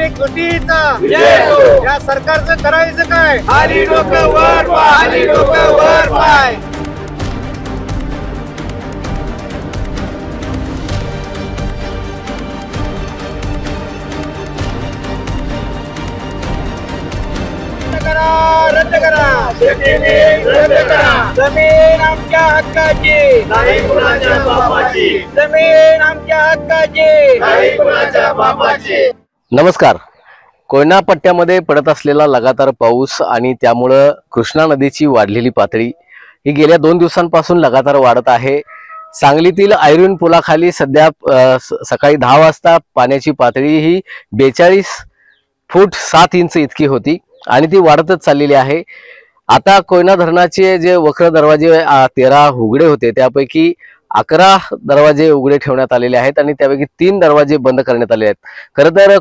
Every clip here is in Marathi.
नागरिक लुटीचा विजय असो. या सरकारचं करायचं काय? खाली डोकं वर पाय, खाली डोकं वर पाय. रद्द करा. रद्द करा. जमीन आमच्या हक्काची, नाही कुणाच्या बापाची, जमीन आमच्या हक्काची. नाही कुणाच्या बापाची. नमस्कार. कोयना पट्ट्यामध्ये पडत असलेला लगातार पाऊस आणि त्यामुळं कृष्णा नदीची वाढलेली पातळी ही गेल्या 2 दिवसांपासून लगातार वाढत आहे. सांगलीतील आयर्विन पुलाखाली सध्या सकाळी 10 वाजता पाण्याची पातळी ही 42 फूट 7 इंच इतकी होती आणि ती वाढतच चाललेली आहे. आता कोयना धरणाचे जे वक्र दरवाजे 13 उघडे होते त्यापैकी 11 दरवाजे उघडे ठेवण्यात आलेले आहेत आणि त्यापैकी 3 दरवाजे बंद करण्यात आले आहेत. खरं तर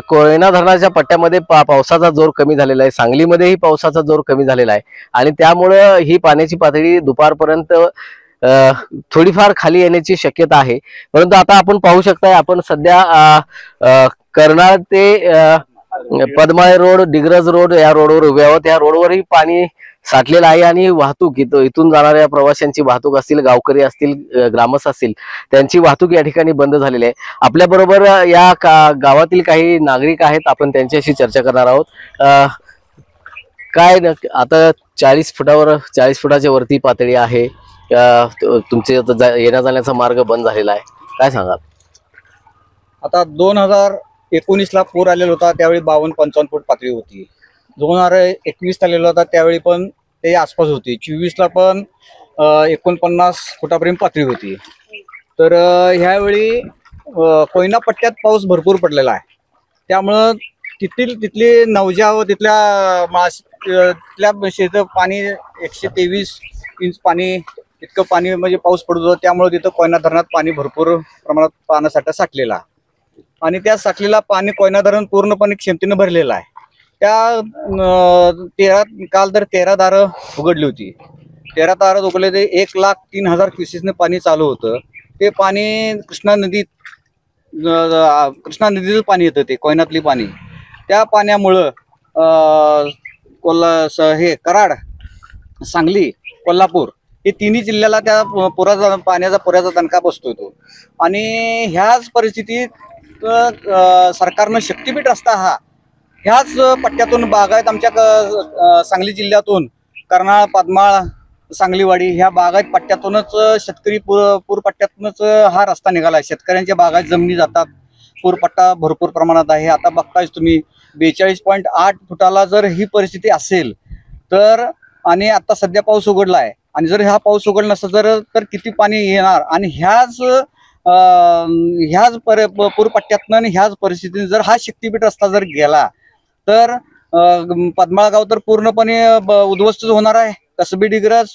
कोयना धरणाच्या पट्ट्यामध्ये पावसाचा जोर कमी झालेला आहे. सांगलीमध्येही पावसाचा जोर कमी झालेला आहे आणि त्यामुळं ही पाण्याची पातळी दुपारपर्यंत थोडीफार खाली येण्याची शक्यता आहे. परंतु आता आपण पाहू शकताय, आपण सध्या कर्नाळ ते पद्माळे रोड, डिग्रज रोड या रोडवर उभे आहोत. या रोडवरही पाणी साठलेलं आहे आणि वाहतूक इथून जाणाऱ्या प्रवाशांची वाहतूक असतील, गावकरी असतील, ग्रामस्थ असतील, त्यांची वाहतूक या ठिकाणी बंद झालेली आहे. आपल्या बरोबर या गावातील काही नागरिक आहेत, आपण त्यांच्याशी चर्चा करणार आहोत. काय आता 40 फुटाच्या वरती पातळी आहे, तुमचे येण्या जाण्याचा मार्ग बंद झालेला आहे, काय सांगाल? आता 2019ला पूर आलेला होता, त्यावेळी 52-55 फूट पातळी होती. 2021 आलेला होता त्यावेळी पण ते आसपास होती. 24ला पण 49 फुटापर्यंत पातळी होती. तर ह्यावेळी कोयना पट्ट्यात पाऊस भरपूर पडलेला आहे. त्यामुळं तिथली नवजा व तिथल्या शेत पाणी 123 इंच पाणी इतकं पाणी म्हणजे पाऊस पडत होता. त्यामुळे तिथं कोयना धरणात पाणी भरपूर प्रमाणात पाण्यासाठी साठलेला आणि त्या साठलेला पाणी कोयना धरण पूर्णपणे क्षमतेनं भरलेलं आहे. त्या काल तर 13 दारं उघडली होती. 13 दारं उघडले ते 1,03,000 क्युसेसने पाणी चालू होतं. ते पाणी कृष्णा नदीचं पाणी येतं, ते कोयनातली पाणी. त्या पाण्यामुळं कराड, सांगली, कोल्हापूर हे तिन्ही जिल्ह्याला त्या पाण्याचा दणका बसतो तो. आणि ह्याच परिस्थितीत सरकारनं शक्तीपीठ रस्ता ह्याच पट्ट्यातून बागायत आमच्या सांगली जिल्ह्यातून कर्नाळ, पद्माळ, सांगलीवाडी ह्या बागायत पट्ट्यातूनच शेतकरी पूर पट्ट्यातूनच हा रस्ता निघाला आहे. शेतकऱ्यांच्या बागायत जमिनी जातात, पूरपट्टा भरपूर प्रमाणात आहे. आता बघतायच तुम्ही 42.8 फुटाला जर ही परिस्थिती असेल तर, आणि आता सध्या पाऊस उघडला आहे आणि जर हा पाऊस उघडला नसता तर किती पाणी येणार. आणि ह्याच पूरपट्ट्यातनं आणि ह्याच परिस्थितीने जर हा शक्तीपीठ रस्ता जर गेला तर पद्माळ गाव तर पूर्णपणे उद्ध्वस्त होणार आहे. कसबी डिग्रस,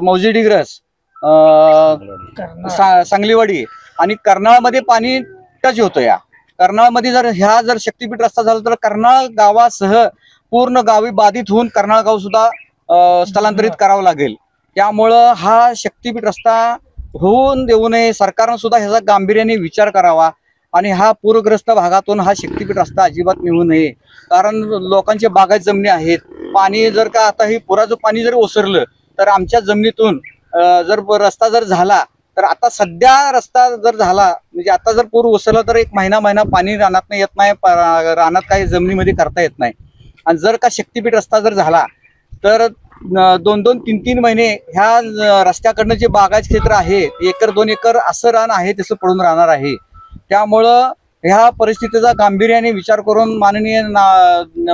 मौजी डिग्रस, सांगलीवाडी आणि कर्नाळमध्ये पाणी टच होतं. या कर्नाळमध्ये जर शक्तीपीठ रस्ता झाला तर कर्नाळ गावासह पूर्ण गावी बाधित होऊन कर्नाळ गाव सुद्धा स्थलांतरित करावं लागेल. त्यामुळं हा शक्तीपीठ रस्ता होऊन देऊ नये. सरकारनं सुद्धा ह्याचा गांभीर्याने विचार करावा आणि हा पूरग्रस्त भागातून हा शक्तीपीठ रस्ता अजिबात निघू नये. कारण लोकांच्या बागायत जमिनी आहेत. पाणी जर का आता ही पुराचं पाणी जर ओसरलं तर आमच्या जमिनीतून जर रस्ता जर झाला तर, आता सध्या रस्ता जर झाला म्हणजे आता जर पूर ओसरला तर 1 महिना पाणी रानात येत नाही, रानात काही जमिनीमध्ये करता येत नाही. आणि जर का शक्तीपीठ रस्ता जर झाला तर 2-2, 3-3 महिने ह्या रस्त्याकडनं जे बागायत क्षेत्र आहे 1-2 एकर असं रान आहे तसं पडून राहणार आहे. त्यामुळं ह्या परिस्थितीचा गांभीर्याने विचार करून माननीय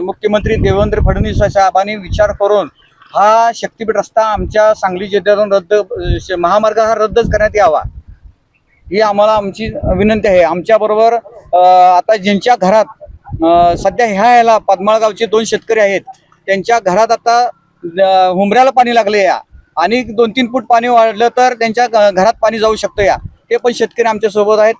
मुख्यमंत्री देवेंद्र फडणवीस साहेबांनी विचार करून हा शक्तीपीठ रस्ता आमच्या सांगली जिल्ह्यातून महामार्ग हा रद्दच करण्यात यावा, ही आमची विनंती आहे. आमच्याबरोबर आता ज्यांच्या घरात सध्या ह्याला पद्माळ गावचे 2 शेतकरी आहेत, त्यांच्या घरात आता हुंबऱ्याला पाणी लागले या आणि 2-3 फूट पाणी वाढलं तर त्यांच्या घरात पाणी जाऊ शकतं. या ते पण शेतकरी आमच्या सोबत आहेत,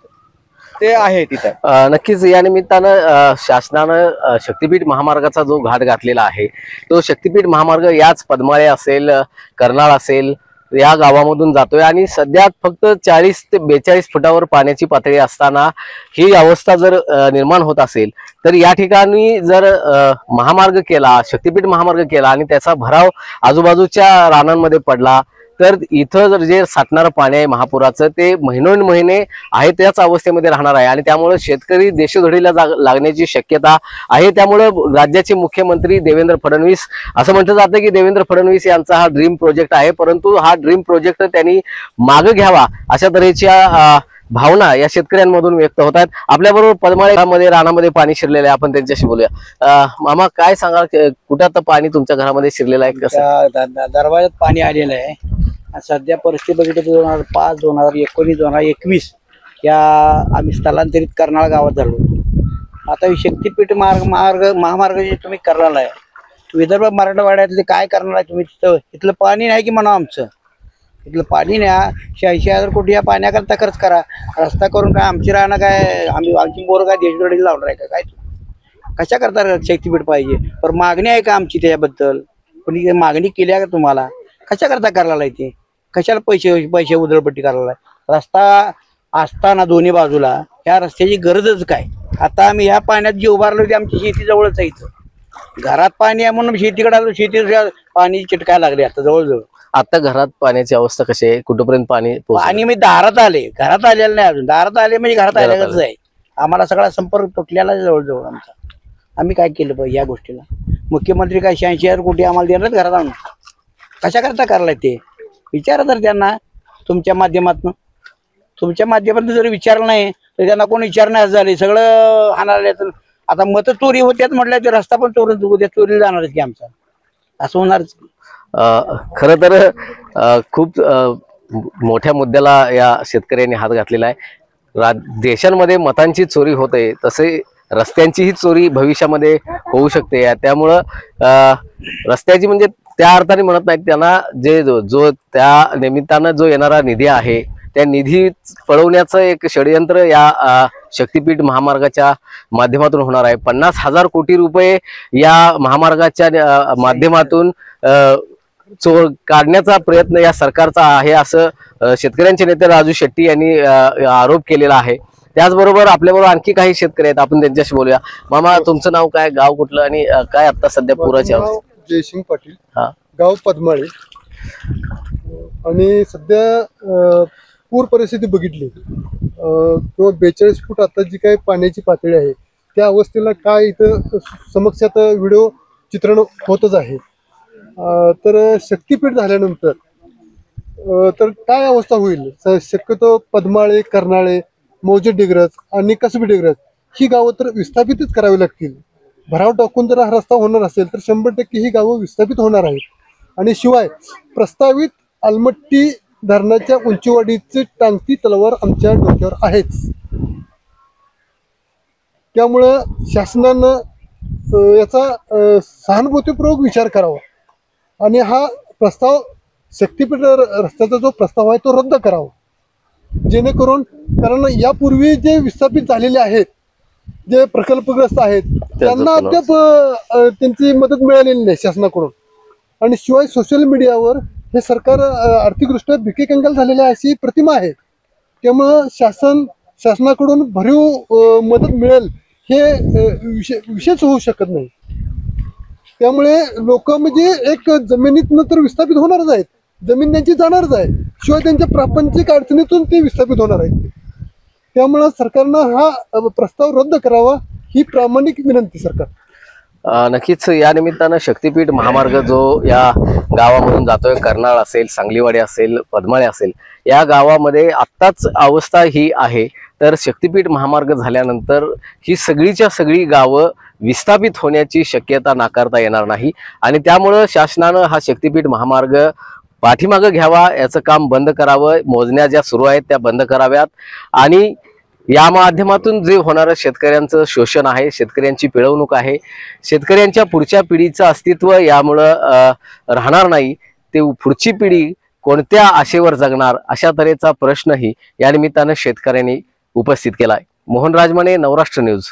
ते आहे तिथं. नक्कीच या निमित्तानं शासनानं शक्तीपीठ महामार्गाचा जो घाट घातलेला आहे तो शक्तीपीठ महामार्ग याच पद्माळे असेल, कर्नाळ असेल, या गावामधून जातोय आणि सध्या फक्त 40 ते 42 फुटावर पाण्याची पातळी असताना ही अवस्था जर निर्माण होत असेल तर या ठिकाणी जर महामार्ग केला, शक्तीपीठ महामार्ग केला आणि त्याचा भराव आजूबाजूच्या रानांमध्ये पडला तर इथं जर जे साठणारं पाणी आहे महापुराचं ते महिनोन्महिने आहे त्याच अवस्थेमध्ये राहणार आहे आणि त्यामुळे शेतकरी देशोधडीला लागण्याची शक्यता आहे. त्यामुळे राज्याचे मुख्यमंत्री देवेंद्र फडणवीस, असं म्हटलं जातं की देवेंद्र फडणवीस यांचा हा ड्रीम प्रोजेक्ट आहे, परंतु हा ड्रीम प्रोजेक्ट त्यांनी मागे घ्यावा अशा तऱ्हेच्या भावना या शेतकऱ्यांमधून व्यक्त होत आहेत. आपल्याबरोबर पद्माळ्यामध्ये रानामध्ये पाणी शिरलेलं आहे, आपण त्यांच्याशी बोलूया. मामा काय सांगाल, कुठं आता पाणी तुमच्या घरामध्ये शिरलेलं आहे? कसं दरवाजात पाणी आलेलं आहे. सध्या परिस्थिती बघितली तर 2005, 2019, 2021 या आम्ही स्थलांतरित कर्नाळ गावात झालो. आता शक्तीपीठ महामार्ग जे तुम्ही करणार आहे विदर्भ मराठवाड्यातले काय करणार आहे तुम्ही? तिथलं पाणी नाही की म्हणा आमचं इथलं पाणी न्या. 86,000 कोटी या पाण्याकरता खर्च करा. रस्ता करून काय आमची राहणं काय आमची बोर काय देशदोडी लावणार आहे का काय? कशा करता शक्तीपीठ पाहिजे? पण मागणी आहे का आमची त्याच्याबद्दल? कोणी मागणी केली आहे का तुम्हाला? कशा करता करायला ते? कशाला पैसे उधळपट्टी करायला? रस्ता असताना दोन्ही बाजूला ह्या रस्त्याची गरजच काय? आता आम्ही ह्या पाण्यात जी उभारलो ती आमची शेती जवळच आहे. इथं घरात पाणी आहे म्हणून शेतीकडे आलो. शेती पाणी चिटकायला लागले आता जवळजवळ. आता घरात पाण्याची अवस्था कशी आहे? कुठपर्यंत पाणी आणि मी दारात आले, घरात आलेलं नाही अजून. दारात आले म्हणजे घरात आल्याच आहे. आम्हाला सगळा संपर्क तुटलेला जवळजवळ आमचा. आम्ही काय केलं पाहिजे या गोष्टीला? मुख्यमंत्री काय 86,000 कोटी आम्हाला देणार घरात आणून? कशा करता करायला ते? विचारा तर त्यांना तुमच्या माध्यमातून. जर विचारलं नाही तर त्यांना कोण विचारणार झाले? सगळं हाणाले. आता मत चोरी होत्यात म्हटलं ते रस्ता पण चोरीला जाणारच की आमचा. असं होणारच. खर तर खूप मोठ्या मुद्द्याला या शेतकऱ्यांनी हात घातलेला आहे. देशांमध्ये मतांची चोरी होते तसे रस्त्यांचीही चोरी भविष्यामध्ये होऊ शकते. त्यामुळं रस्त्याची म्हणजे त्या अर्थाने म्हणत नाहीत, त्यांना जो त्या निमित्तानं जो येणारा निधी आहे त्या निधी पळवण्याचं एक षडयंत्र या शक्तीपीठ महामार्गाच्या माध्यमातून होणार आहे. 50,000 कोटी रुपये या महामार्गाच्या माध्यमातून काढण्याचा प्रयत्न या सरकारचा आहे असं शेतकऱ्यांचे नेते राजू शेट्टी यांनी आरोप केलेला आहे. त्याचबरोबर आपल्याबरोबर आणखी काही शेतकरी आहेत, आपण त्यांच्याशी बोलूया. मामा, तुमचं नाव काय, गाव कुठलं आणि काय आता सध्या पुराची अवस्था? जयसिंग पाटील, गाव पद्माळे. आणि सध्या पूर परिस्थिती बघितली किंवा 42 फूट आता जी काही पाण्याची पातळी आहे त्या अवस्थेला काय इथं समक्षात व्हिडिओ चित्रण होतच आहे. तर शक्तीपीठ झाल्यानंतर तर काय अवस्था होईल? शक्यतो पद्माळे, कर्नाळे, मौजे डिग्रज आणि कसबी डिग्रज ही गावं तर विस्थापितच करावी लागतील. भराव टाकून जर हा रस्ता होणार असेल तर 100% ही गावं विस्थापित होणार आहेत. आणि शिवाय प्रस्तावित अलमट्टी धरणाच्या उंचीवाढीची टांगती तलवार आमच्या डोक्यावर आहेच. त्यामुळं शासनानं याचा सहानुभूतीपूर्वक विचार करावा आणि हा प्रस्ताव शक्तीपीठ रस्त्याचा जो प्रस्ताव आहे तो रद्द करावा. जेणेकरून, कारण यापूर्वी जे विस्थापित झालेले आहेत, जे प्रकल्पग्रस्त आहेत, त्यांना अद्याप त्यांची मदत मिळालेली नाही शासनाकडून. आणि शिवाय सोशल मीडियावर हे सरकार आर्थिकदृष्ट्या भिकेकंगाल झालेले अशी प्रतिमा आहे. त्यामुळं शासनाकडून भरीव मदत मिळेल हे विशेष होऊ शकत नाही. त्यामुळे लोक म्हणजे एक जमिनीतनं तर विस्थापित होणारच आहेत, जमीन त्यांची जाणारच आहे, शिवाय त्यांच्या प्रापंचिक अडचणीतून ते विस्थापित होणार आहेत. त्यामुळं सरकारनं हा प्रस्ताव रद्द करावा ही प्रामाणिक विनंती सरकार. नक्कीच या निमित्तानं शक्तीपीठ महामार्ग जो या गावामधून जातोय, कर्नाळ असेल, सांगलीवाडी असेल, पद्माळे असेल, या गावामध्ये आत्ताच अवस्था ही आहे. तर शक्तीपीठ महामार्ग झाल्यानंतर ही सगळीच्या सगळी गावं विस्थापित होण्याची शक्यता नाकारता येणार नाही आणि त्यामुळं शासनानं हा शक्तीपीठ महामार्ग पाठीमागं घ्यावा, याचं काम बंद करावं. मोजण्या ज्या सुरू आहेत त्या बंद कराव्यात आणि या माध्यमातून जे होणारं शेतकऱ्यांचं शोषण आहे, शेतकऱ्यांची पिळवणूक आहे, शेतकऱ्यांच्या पुढच्या पिढीचं अस्तित्व यामुळं राहणार नाही. ते पुढची पिढी कोणत्या आशेवर जगणार अशा तऱ्हेचा प्रश्नही या निमित्तानं शेतकऱ्यांनी उपस्थित केलाय. मोहन राजमाने, नवराष्ट्र न्यूज.